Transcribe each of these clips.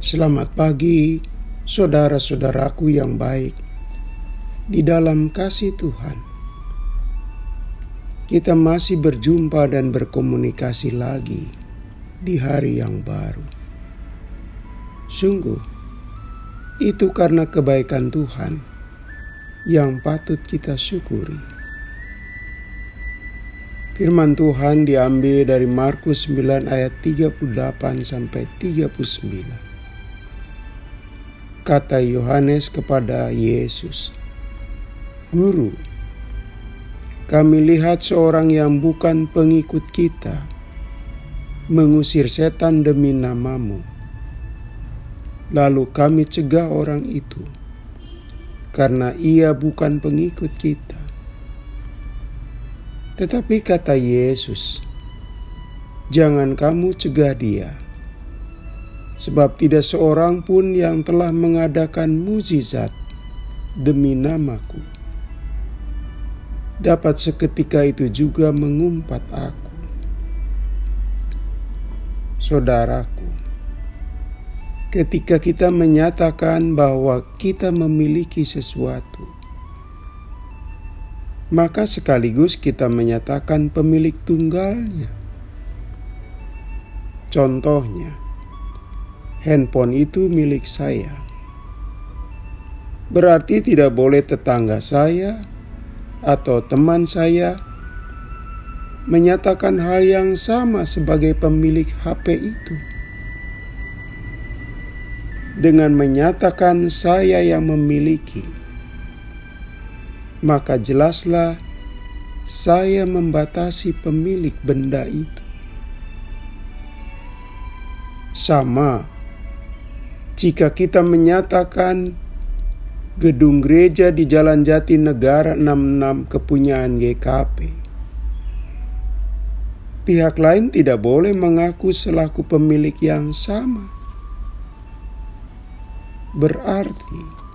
Selamat pagi, saudara-saudaraku yang baik di dalam kasih Tuhan. Kita masih berjumpa dan berkomunikasi lagi di hari yang baru. Sungguh, itu karena kebaikan Tuhan yang patut kita syukuri. Firman Tuhan diambil dari Markus 9 ayat 38 sampai 39. Kata Yohanes kepada Yesus, "Guru, kami lihat seorang yang bukan pengikut kita mengusir setan demi nama-Mu. Lalu kami cegah orang itu karena ia bukan pengikut kita." Tetapi kata Yesus, "Jangan kamu cegah dia, sebab tidak seorang pun yang telah mengadakan mukjizat demi nama-Ku dapat seketika itu juga mengumpat Aku." Saudaraku, ketika kita menyatakan bahwa kita memiliki sesuatu, maka sekaligus kita menyatakan pemilik tunggalnya. Contohnya, handphone itu milik saya. Berarti tidak boleh tetangga saya atau teman saya menyatakan hal yang sama sebagai pemilik HP itu. Dengan menyatakan saya yang memiliki, maka jelaslah saya membatasi pemilik benda itu. Sama jika kita menyatakan gedung gereja di Jalan Jatinegara 66 kepunyaan GKP, pihak lain tidak boleh mengaku selaku pemilik yang sama. Berarti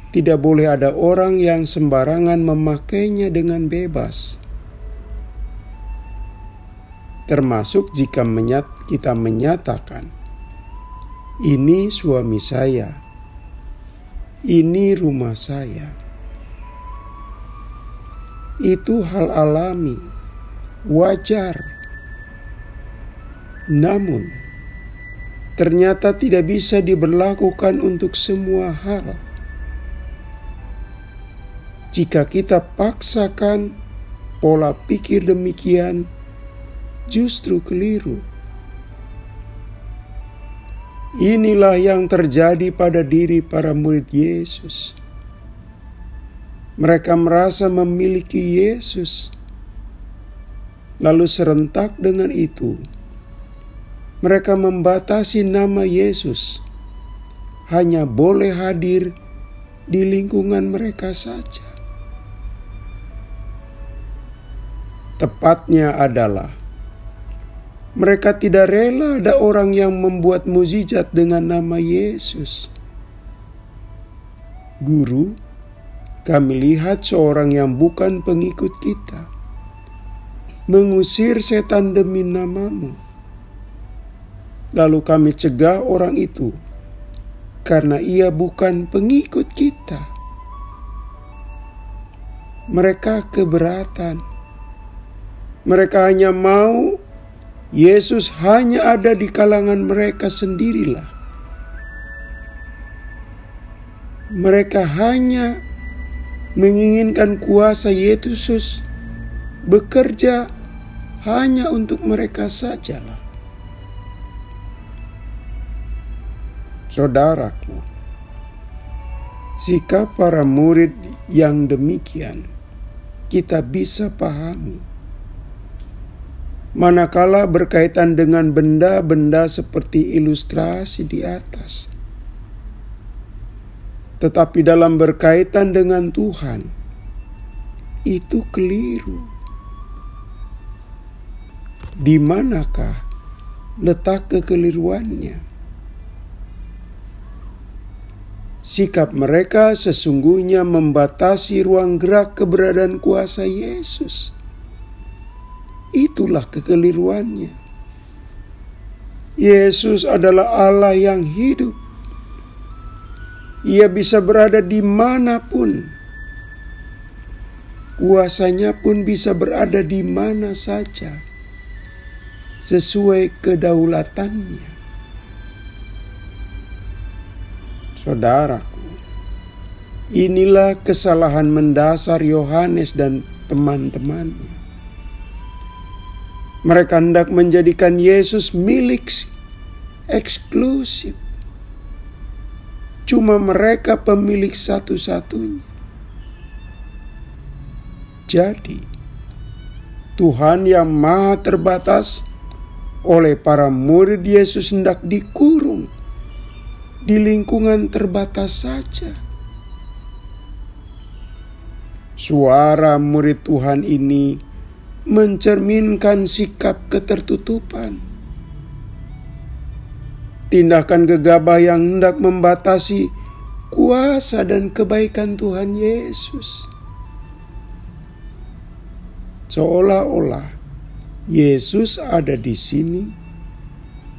tidak boleh ada orang yang sembarangan memakainya dengan bebas. Termasuk jika kita menyatakan, "Ini suami saya, ini rumah saya." Itu hal alami, wajar. Namun, ternyata tidak bisa diberlakukan untuk semua hal. Jika kita paksakan pola pikir demikian, justru keliru. Inilah yang terjadi pada diri para murid Yesus. Mereka merasa memiliki Yesus, lalu serentak dengan itu, mereka membatasi nama Yesus hanya boleh hadir di lingkungan mereka saja. Tepatnya adalah mereka tidak rela ada orang yang membuat mukjizat dengan nama Yesus. "Guru, kami lihat seorang yang bukan pengikut kita mengusir setan demi nama-Mu. Lalu kami cegah orang itu karena ia bukan pengikut kita." Mereka keberatan. Mereka hanya mau Yesus hanya ada di kalangan mereka sendirilah. Mereka hanya menginginkan kuasa Yesus bekerja hanya untuk mereka sajalah. Saudaraku, sikap para murid yang demikian kita bisa pahami manakala berkaitan dengan benda-benda seperti ilustrasi di atas. Tetapi dalam berkaitan dengan Tuhan, itu keliru. Di manakah letak kekeliruannya? Sikap mereka sesungguhnya membatasi ruang gerak keberadaan kuasa Yesus. Itulah kekeliruannya. Yesus adalah Allah yang hidup. Ia bisa berada dimanapun. Kuasanya pun bisa berada di mana saja, sesuai kedaulatannya. Saudaraku, inilah kesalahan mendasar Yohanes dan teman-temannya. Mereka hendak menjadikan Yesus milik eksklusif. Cuma mereka pemilik satu-satunya. Jadi, Tuhan yang maha terbatas oleh para murid Yesus hendak dikurung di lingkungan terbatas saja. Suara murid Tuhan ini mencerminkan sikap ketertutupan. Tindakan gegabah yang hendak membatasi kuasa dan kebaikan Tuhan Yesus. Seolah-olah Yesus ada di sini,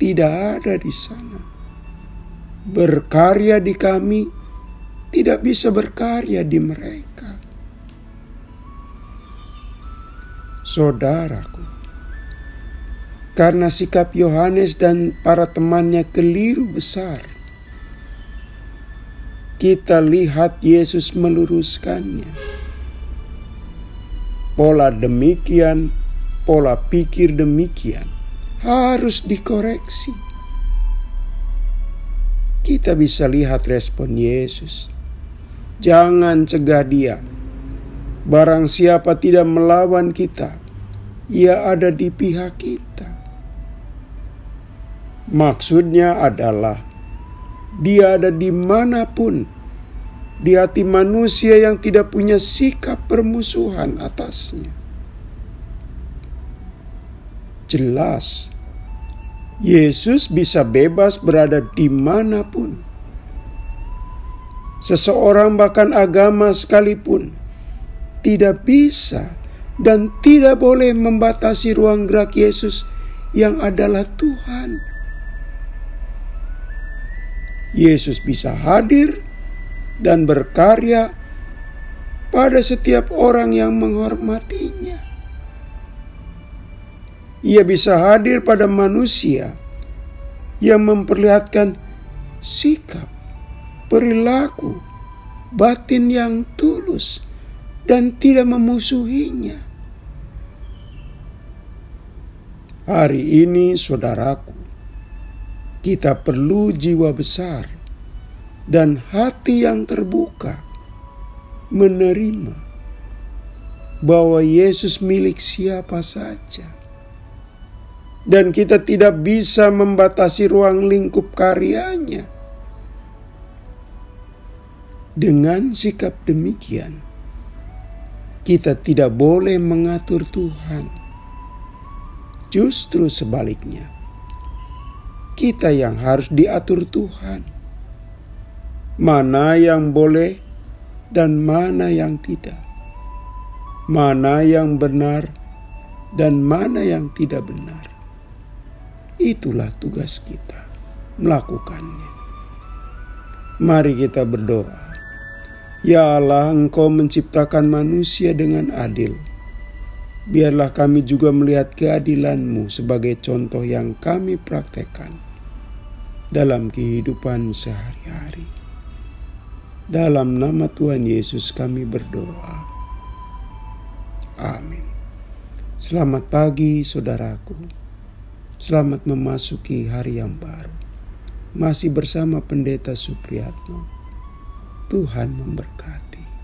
tidak ada di sana. Berkarya di kami, tidak bisa berkarya di mereka. Saudaraku, karena sikap Yohanes dan para temannya keliru besar, kita lihat Yesus meluruskannya. Pola demikian, pola pikir demikian harus dikoreksi. Kita bisa lihat respon Yesus. Jangan cegah dia. Barang siapa tidak melawan kita, ia ada di pihak kita. Maksudnya adalah dia ada dimanapun, di hati manusia yang tidak punya sikap permusuhan atasnya. Jelas, Yesus bisa bebas berada dimanapun. Seseorang bahkan agama sekalipun tidak bisa dan tidak boleh membatasi ruang gerak Yesus yang adalah Tuhan. Yesus bisa hadir dan berkarya pada setiap orang yang menghormatinya. Ia bisa hadir pada manusia yang memperlihatkan sikap, perilaku, batin yang tulus dan tidak memusuhinya. Hari ini, saudaraku, kita perlu jiwa besar dan hati yang terbuka menerima bahwa Yesus milik siapa saja. Dan kita tidak bisa membatasi ruang lingkup karyanya. Dengan sikap demikian, kita tidak boleh mengatur Tuhan. Justru sebaliknya, kita yang harus diatur Tuhan. Mana yang boleh dan mana yang tidak. Mana yang benar dan mana yang tidak benar. Itulah tugas kita melakukannya. Mari kita berdoa. Ya Allah, Engkau menciptakan manusia dengan adil. Biarlah kami juga melihat keadilan-Mu sebagai contoh yang kami praktekkan dalam kehidupan sehari-hari. Dalam nama Tuhan Yesus kami berdoa. Amin. Selamat pagi saudaraku. Selamat memasuki hari yang baru. Masih bersama Pendeta Supriyatno. Tuhan memberkati.